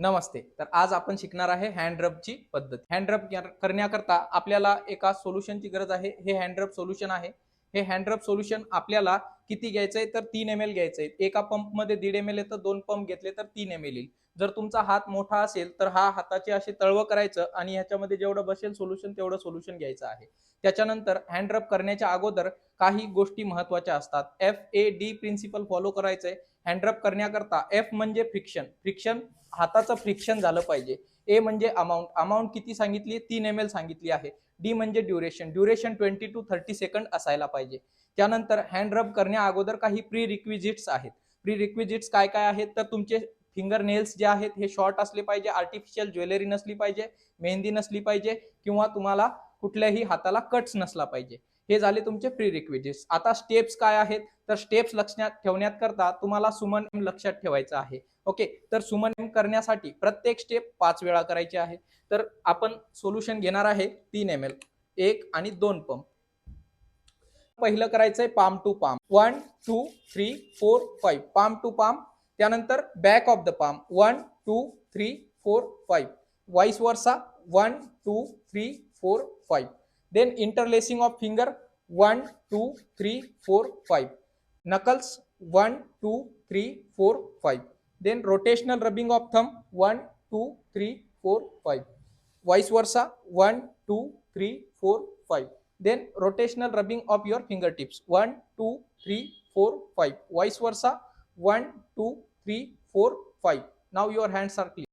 नमस्ते. तर आज आपण शिकणार आहे हँड रबची पद्धत. हँड रब करण्याकरता आपल्याला एका सोल्युशनची गरज आहे. हे हँड रब सोल्युशन आहे. हे हँड रब सोल्युशन आपल्याला किती घ्यायचंय तर 3 ml घ्यायचंय. एका पंपमध्ये 1.5 ml येतं, 2 पंप घेतले तर 3 ml येईल. जर तुमचा हात मोठा असेल तर हा हाताची अशी तळव करायचं आणि ह्याच्यामध्ये जेवढं बसेल सोल्युशन तेवढं सोल्युशन घ्यायचं आहे. त्याच्यानंतर हँड रब करण्याच्या अगोदर काही गोष्टी महत्त्वाच्या असतात. FAD प्रिन्सिपल फॉलो करायचंय. हँड रब करण्याकरता F म्हणजे फ्रिक्शन. फ्रिक्शन हाताचं फ्रिक्शन झालं पाहिजे. ए म्हणजे अमाऊंट किती सांगितली 3 ml सांगितली आहे. डी म्हणजे ड्युरेशन 20 to 30 सेकंड असायला पाहिजे. त्यानंतर हँड रब करण्या अगोदर काही प्री रिक्विजिट्स आहेत. प्री रिक्विजिट्स काय काय आहेत तर तुमचे फिंगर नेल्स जे आहेत हे शॉर्ट असले पाहिजे, आर्टिफिशियल ज्वेलरी नसली पाहिजे, मेहंदी नसली पाहिजे किंवा तुम्हाला कुठल्याही हाताला कट्स नसला पाहिजे. हे झाले तुमचे प्री रिक्विजिट्स. आता स्टेप्स काय आहेत तर स्टेप्स लक्षात ठेवण्यात करता तुम्हाला सुमन लक्षात ठेवायचं आहे. ओके, तर सुमन करण्यासाठी प्रत्येक स्टेप 5 वेळा करायची आहे. तर आपण सोल्युशन घेणार आहे 3 ml, 1 आणि 2 पंप. पहिलं करायचंय palm to palm, 1 2 3 4 5, palm to palm. त्यानंतर back of the palm, 1 2 3 4 5, vice versa, 1 2 3 4 5. Then interlacing of finger, 1 2 3 4 5. knuckles, 1 2 3 4 5. Then rotational rubbing of thumb, 1 2 3 4 5. Vice versa, 1 2 3 4 5. Then rotational rubbing of your fingertips, 1 2 3 4 5. Vice versa, 1 2 3 4 5. Now your hands are clean.